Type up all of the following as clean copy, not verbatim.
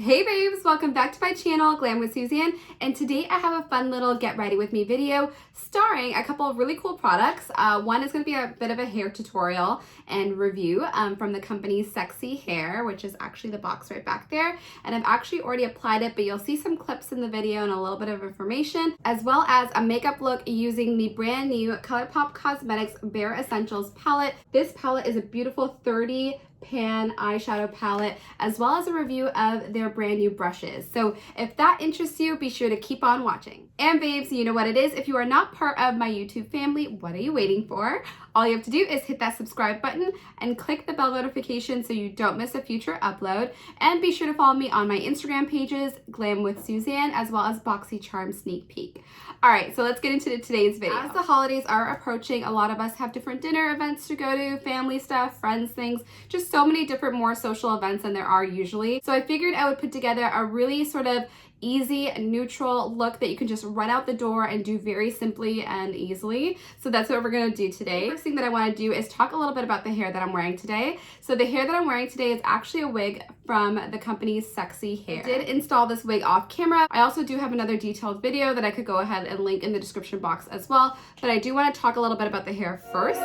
Hey babes, welcome back to my channel, Glam with Suzanne, and today I have a fun little get ready with me video starring a couple of really cool products. One is going to be a bit of a hair tutorial and review from the company Cexxy Hair, which is actually the box right back there, and I've actually already applied it, but you'll see some clips in the video and a little bit of information, as well as a makeup look using the brand new Colourpop Cosmetics Bare Essentials palette. This palette is a beautiful 30 pan eyeshadow palette, as well as a review of their brand new brushes. So if that interests you, be sure to keep on watching. And babes, you know what it is. If you are not part of my YouTube family, what are you waiting for? All you have to do is hit that subscribe button and click the bell notification so you don't miss a future upload. And be sure to follow me on my Instagram pages, Glam with Suzanne, as well as BOXYCHARM Sneak Peek. All right, so let's get into today's video. As the holidays are approaching, a lot of us have different dinner events to go to, family stuff, friends, things, just so many different more social events than there are usually. So I figured I would put together a really sort of easy, neutral look that you can just run out the door and do very simply and easily. So that's what we're going to do today. First thing that I want to do is talk a little bit about the hair that I'm wearing today. So the hair that I'm wearing today is actually a wig from the company Cexxy Hair. I did install this wig off camera. I also do have another detailed video that I could go ahead and link in the description box as well, but I do want to talk a little bit about the hair first.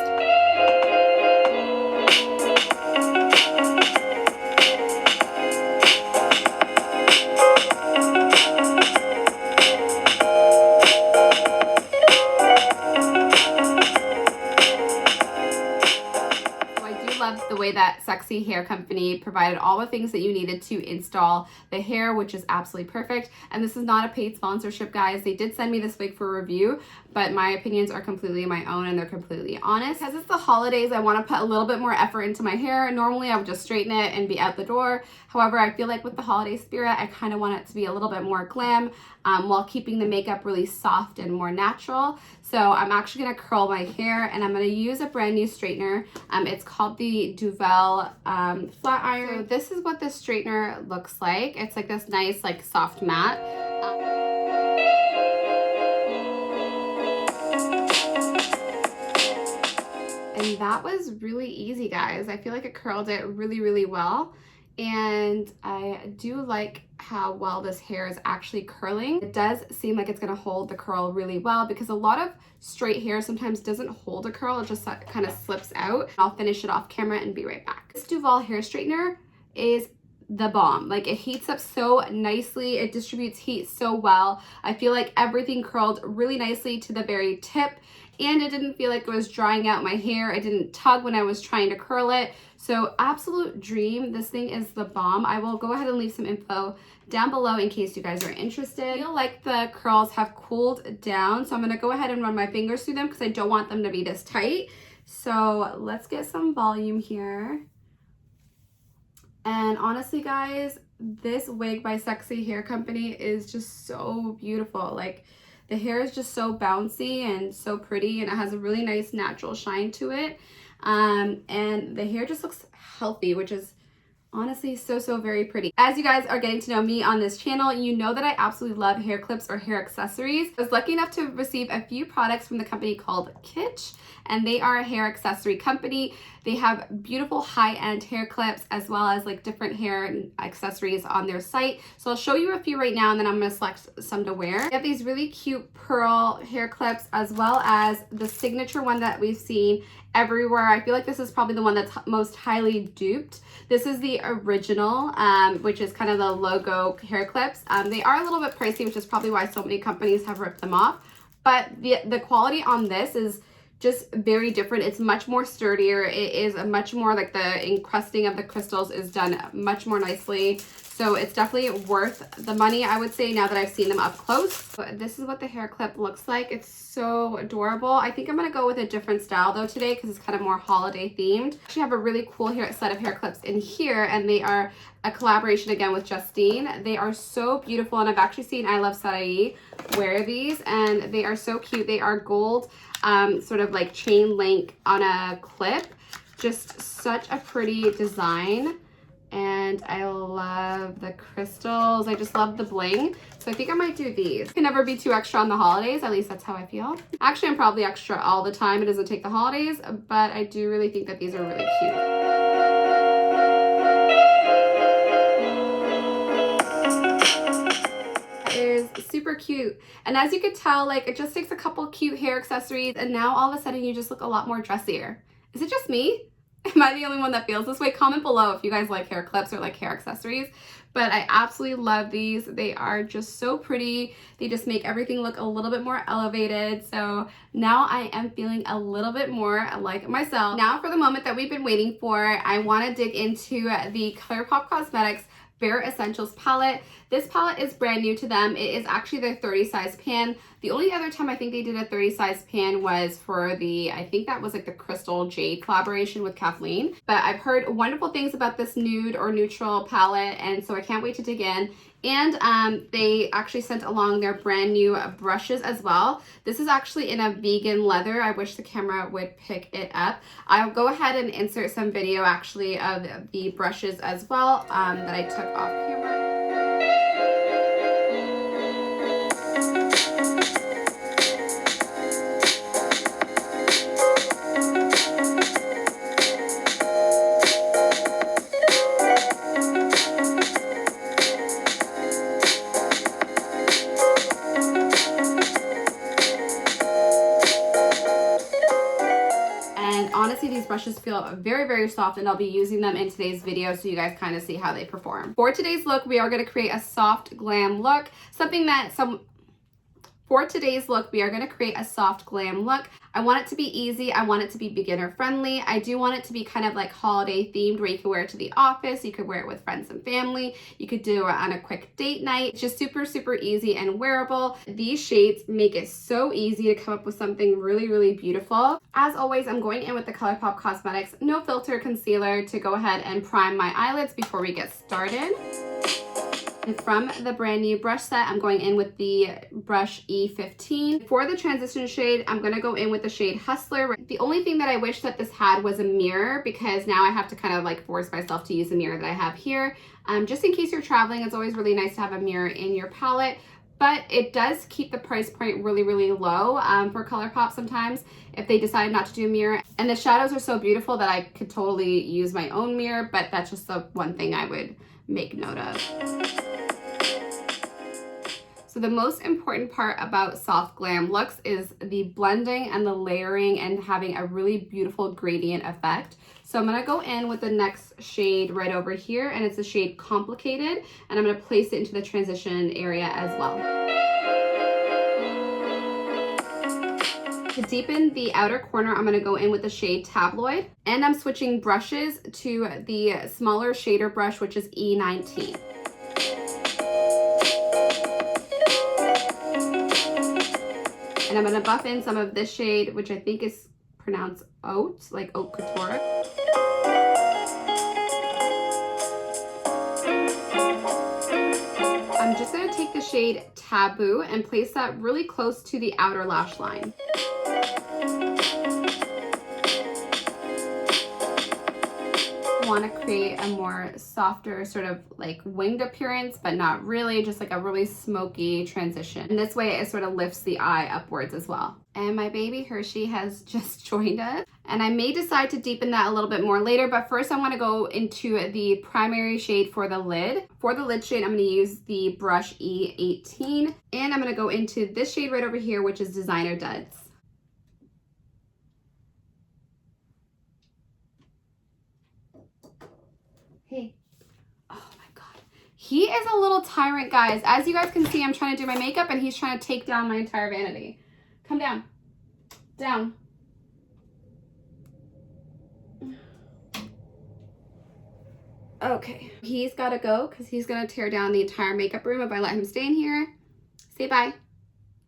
The way that Cexxy Hair Company provided all the things that you needed to install the hair, which is absolutely perfect. And this is not a paid sponsorship, guys. They did send me this wig for review, but my opinions are completely my own and they're completely honest. Because it's the holidays, I want to put a little bit more effort into my hair. Normally I would just straighten it and be out the door. However, I feel like with the holiday spirit, I kind of want it to be a little bit more glam while keeping the makeup really soft and more natural. So I'm actually going to curl my hair and I'm going to use a brand new straightener. It's called the Duvel flat iron. So this is what this straightener looks like. It's like this nice like soft matte. And that was really easy, guys. I feel like it curled it really, really well. And I do like how well this hair is actually curling. It does seem like it's gonna hold the curl really well because a lot of straight hair sometimes doesn't hold a curl, it just kind of slips out. I'll finish it off camera and be right back. This Duvel hair straightener is the bomb. Like, it heats up so nicely, it distributes heat so well. I feel like everything curled really nicely to the very tip, and it didn't feel like it was drying out my hair. It didn't tug when I was trying to curl it. So absolute dream. This thing is the bomb. I will go ahead and leave some info down below in case you guys are interested. I feel like the curls have cooled down, so I'm gonna go ahead and run my fingers through them because I don't want them to be this tight. So let's get some volume here. And honestly, guys, this wig by Cexxy Hair Company is just so beautiful. Like, the hair is just so bouncy and so pretty, and it has a really nice natural shine to it. And the hair just looks healthy, which is honestly so very pretty. As you guys are getting to know me on this channel, you know that I absolutely love hair clips or hair accessories. I was lucky enough to receive a few products from the company called Kitsch, and they are a hair accessory company. They have beautiful high-end hair clips as well as like different hair accessories on their site. So I'll show you a few right now and then I'm going to select some to wear. They have these really cute pearl hair clips as well as the signature one that we've seen everywhere. I feel like this is probably the one that's most highly duped. This is the original, which is kind of the logo hair clips. They are a little bit pricey, which is probably why so many companies have ripped them off. But the quality on this is just very different. It's much more sturdier. It is a much more like the encrusting of the crystals is done much more nicely. So it's definitely worth the money, I would say, now that I've seen them up close. So this is what the hair clip looks like. It's so adorable. I think I'm gonna go with a different style though today because it's kind of more holiday themed. I actually have a really cool set of hair clips in here, and they are a collaboration again with Justine. They are so beautiful, and I've actually seen I Love Sarai wear these, and they are so cute. They are gold, sort of like chain link on a clip. Just such a pretty design. And I love the crystals. I just love the bling. So I think I might do these. Can never be too extra on the holidays. At least that's how I feel. Actually, I'm probably extra all the time. It doesn't take the holidays, but I do really think that these are really cute. super cute. And as you could tell, like, it just takes a couple cute hair accessories and now all of a sudden you just look a lot more dressier. Is it just me? Am I the only one that feels this way? Comment below if you guys like hair clips or like hair accessories. But I absolutely love these. They are just so pretty. They just make everything look a little bit more elevated. So now I am feeling a little bit more like myself. Now for the moment that we've been waiting for, I want to dig into the Colourpop Cosmetics Bare Essentials palette. This palette is brand new to them. It is actually their 30 size pan. The only other time I think they did a 30 size pan was for the, I think that was like the Crystal Jade collaboration with Kathleen. But I've heard wonderful things about this nude or neutral palette, and so I can't wait to dig in. And they actually sent along their brand new brushes as well. This is actually in a vegan leather. I wish the camera would pick it up. I'll go ahead and insert some video actually of the brushes as well that I took off camera. Honestly, these brushes feel very, very soft, and I'll be using them in today's video so you guys kind of see how they perform. For today's look, we are going to create a soft glam look, For today's look, we are going to create a soft glam look. I want it to be easy. I want it to be beginner friendly. I do want it to be kind of like holiday themed, where you can wear it to the office. You could wear it with friends and family. You could do it on a quick date night. It's just super, super easy and wearable. These shades make it so easy to come up with something really, really beautiful. As always, I'm going in with the Colourpop Cosmetics No Filter Concealer to go ahead and prime my eyelids before we get started. And from the brand new brush set, I'm going in with the brush E15. For the transition shade, I'm going to go in with the shade Hustler. The only thing that I wish that this had was a mirror, because now I have to kind of like force myself to use the mirror that I have here. Just in case you're traveling, it's always really nice to have a mirror in your palette. But it does keep the price point really, really low for Colourpop sometimes if they decide not to do a mirror. And the shadows are so beautiful that I could totally use my own mirror, but that's just the one thing I would make note of. So the most important part about soft glam looks is the blending and the layering and having a really beautiful gradient effect. So I'm going to go in with the next shade right over here, and it's the shade Complicated, and I'm going to place it into the transition area as well. To deepen the outer corner, I'm going to go in with the shade Tabloid, and I'm switching brushes to the smaller shader brush, which is E19. And I'm going to buff in some of this shade, which I think is pronounced Oat, like Haute Couture. I'm just going to take the shade Taboo and place that really close to the outer lash line. Want to create a more softer sort of like winged appearance, but not really, just like a really smoky transition. And this way it sort of lifts the eye upwards as well. And my baby Hershey has just joined us, and I may decide to deepen that a little bit more later, but first I want to go into the primary shade for the lid. For the lid shade, I'm going to use the brush E18, and I'm going to go into this shade right over here, which is Designer Duds. Hey. Oh my god. He is a little tyrant, guys. As you guys can see, I'm trying to do my makeup and he's trying to take down my entire vanity. Come down. Down. Okay. He's got to go because he's going to tear down the entire makeup room if I let him stay in here. Say bye.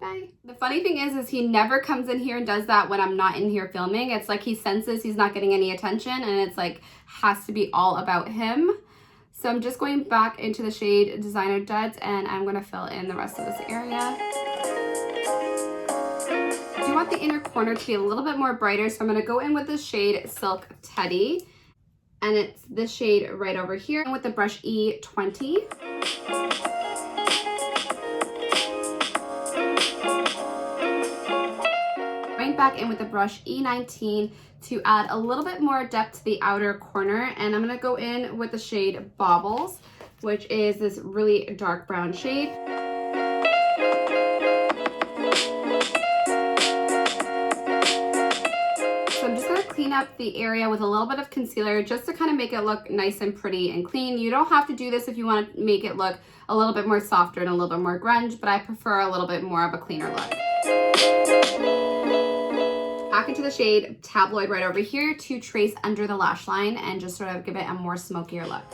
Bye. The funny thing is he never comes in here and does that when I'm not in here filming. It's like he senses he's not getting any attention, and it's like has to be all about him. So I'm just going back into the shade Designer Duds, and I'm going to fill in the rest of this area. I do want the inner corner to be a little bit more brighter, so I'm going to go in with the shade Silk Teddy, and it's this shade right over here, and with the brush E20. Back in with the brush E19 to add a little bit more depth to the outer corner, and I'm going to go in with the shade Baubles, which is this really dark brown shade. line up the area with a little bit of concealer just to kind of make it look nice and pretty and clean. You don't have to do this if you want to make it look a little bit more softer and a little bit more grunge, but I prefer a little bit more of a cleaner look. Back into the shade Tabloid right over here to trace under the lash line and just sort of give it a more smokier look.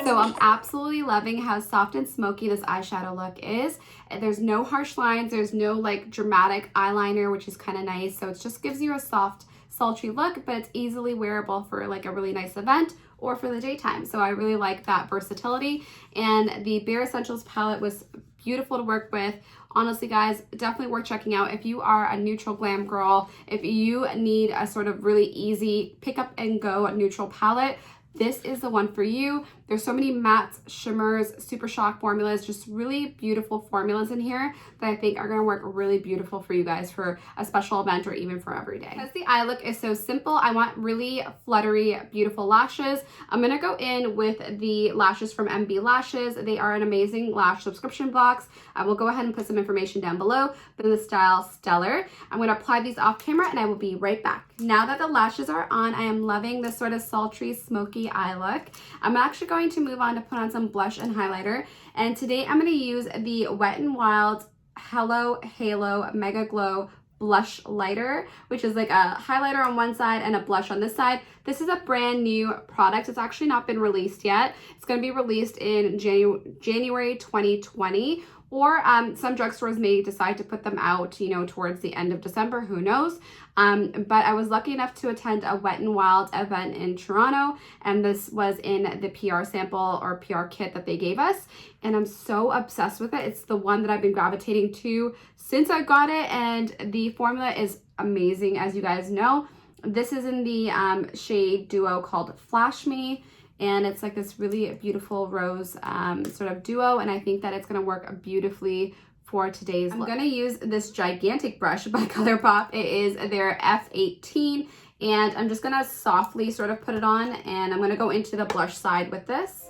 So I'm absolutely loving how soft and smoky this eyeshadow look is. There's no harsh lines, there's no like dramatic eyeliner, which is kind of nice. So it just gives you a soft, sultry look, but it's easily wearable for like a really nice event or for the daytime. So I really like that versatility. And the Bare Essentials palette was beautiful to work with. Honestly, guys, definitely worth checking out if you are a neutral glam girl. If you need a sort of really easy pick up and go neutral palette, this is the one for you. There's so many mattes, shimmers, super shock formulas, just really beautiful formulas in here that I think are gonna work really beautiful for you guys for a special event or even for every day. Because the eye look is so simple, I want really fluttery, beautiful lashes. I'm gonna go in with the lashes from EMBELASHES. They are an amazing lash subscription box. I will go ahead and put some information down below, but in the style Stellar. I'm gonna apply these off camera and I will be right back. Now that the lashes are on, I am loving this sort of sultry, smoky eye look. I'm actually going to move on to put on some blush and highlighter. And today I'm going to use the Wet n Wild Hello Halo Mega Glow Blushlighter, which is like a highlighter on one side and a blush on this side. This is a brand new product. It's actually not been released yet. It's going to be released in January 2020. Or some drugstores may decide to put them out, you know, towards the end of December, who knows. But I was lucky enough to attend a Wet n Wild event in Toronto, and this was in the PR sample or PR kit that they gave us, and I'm so obsessed with it. It's the one that I've been gravitating to since I got it, and the formula is amazing, as you guys know. This is in the shade duo called Flash Me. And it's like this really beautiful rose sort of duo, and I think that it's gonna work beautifully for today's look. I'm gonna use this gigantic brush by Colourpop. It is their F18, and I'm just gonna softly sort of put it on, and I'm gonna go into the blush side with this.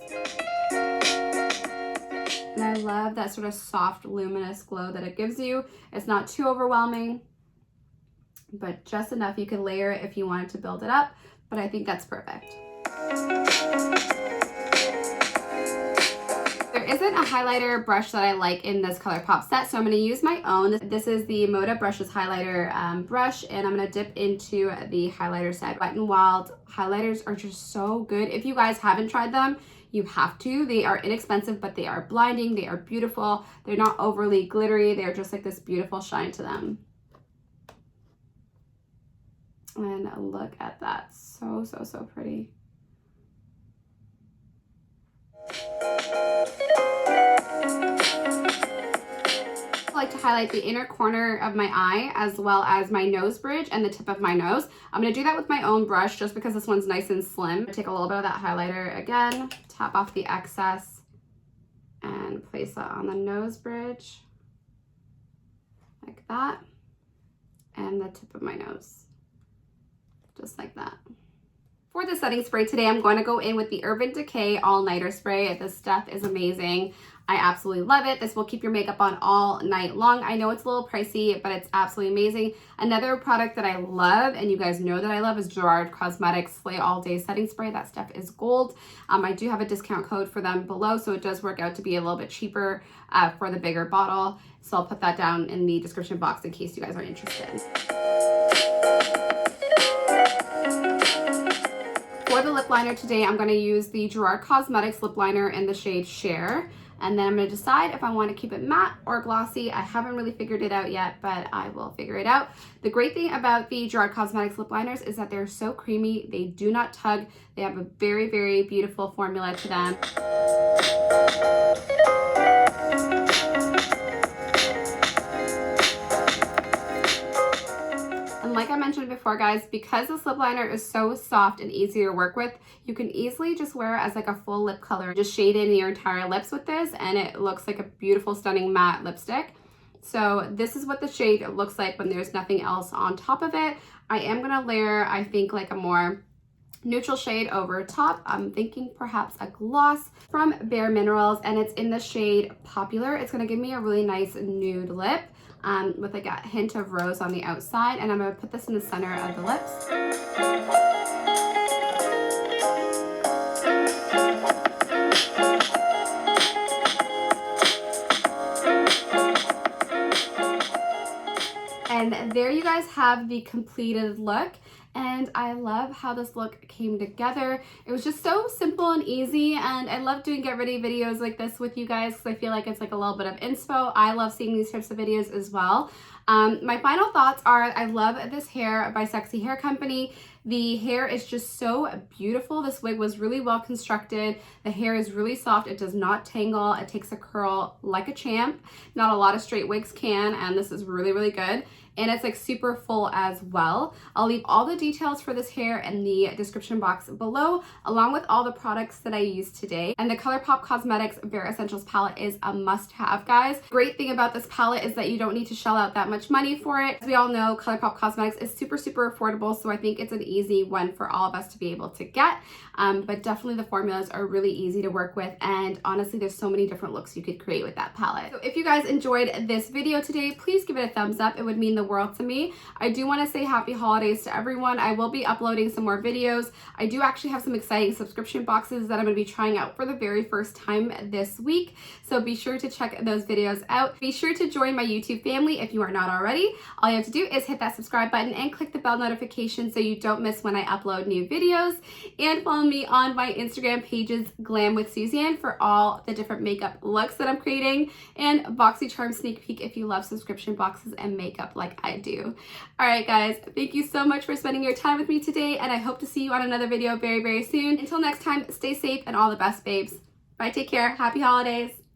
And I love that sort of soft, luminous glow that it gives you. It's not too overwhelming, but just enough. You can layer it if you wanted to build it up, but I think that's perfect. There isn't a highlighter brush that I like in this Colourpop set, so I'm going to use my own. This is the Moda Brushes highlighter brush, and I'm going to dip into the highlighter set. Wet n Wild highlighters are just so good. If you guys haven't tried them, you have to. They are inexpensive, but they are blinding. They are beautiful. They're not overly glittery. They're just like this beautiful shine to them. And look at that. So, so, so pretty. I like to highlight the inner corner of my eye as well as my nose bridge and the tip of my nose. I'm going to do that with my own brush just because this one's nice and slim. Take a little bit of that highlighter again, tap off the excess, and place that on the nose bridge like that, and the tip of my nose just like that. For the setting spray today, I'm going to go in with the Urban Decay All Nighter Spray. This stuff is amazing. I absolutely love it. This will keep your makeup on all night long. I know it's a little pricey, but it's absolutely amazing. Another product that I love, and you guys know that I love, is GERARD Cosmetics Slay All Day Setting Spray. That stuff is gold. I do have a discount code for them below, so it does work out to be a little bit cheaper for the bigger bottle. So I'll put that down in the description box in case you guys are interested. For the lip liner today, I'm going to use the GERARD Cosmetics lip liner in the shade Cher. And then I'm going to decide if I want to keep it matte or glossy. I haven't really figured it out yet, but I will figure it out. The great thing about the GERARD Cosmetics lip liners is that they're so creamy. They do not tug. They have a very, very beautiful formula to them. Like I mentioned before, guys, because this lip liner is so soft and easy to work with, you can easily just wear it as like a full lip color. Just shade in your entire lips with this, and it looks like a beautiful, stunning matte lipstick. So this is what the shade looks like when there's nothing else on top of it. I am going to layer, I think, like a more neutral shade over top. I'm thinking perhaps a gloss from Bare Minerals, and it's in the shade Popular. It's going to give me a really nice nude lip. with like a hint of rose on the outside, and I'm going to put this in the center of the lips. And there you guys have the completed look. And I love how this look came together. It was just so simple and easy, and I love doing get ready videos like this with you guys because I feel like it's like a little bit of inspo. I love seeing these types of videos as well. My final thoughts are I love this hair by Cexxy Hair Company. The hair is just so beautiful. This wig was really well constructed. The hair is really soft. It does not tangle. It takes a curl like a champ. Not a lot of straight wigs can, and this is really, really good. And it's like super full as well. I'll leave all the details for this hair in the description box below, along with all the products that I used today. And the Colourpop Cosmetics Bare Essentials palette is a must-have, guys. Great thing about this palette is that you don't need to shell out that much money for it. As we all know, Colourpop Cosmetics is super, super affordable, so I think it's an easy one for all of us to be able to get. But definitely the formulas are really easy to work with, and honestly, there's so many different looks you could create with that palette. So if you guys enjoyed this video today, please give it a thumbs up. It would mean the world to me. I do want to say happy holidays to everyone. I will be uploading some more videos. I do actually have some exciting subscription boxes that I'm going to be trying out for the very first time this week, so be sure to check those videos out. Be sure to join my YouTube family if you are not already. All you have to do is hit that subscribe button and click the bell notification so you don't miss when I upload new videos, and follow me on my Instagram pages, Glam with Suzanne, for all the different makeup looks that I'm creating, and BOXYCHARM sneak peek if you love subscription boxes and makeup like I do. All right, guys, thank you so much for spending your time with me today, and I hope to see you on another video very, very soon. Until next time, stay safe and all the best, babes. Bye, take care. Happy holidays.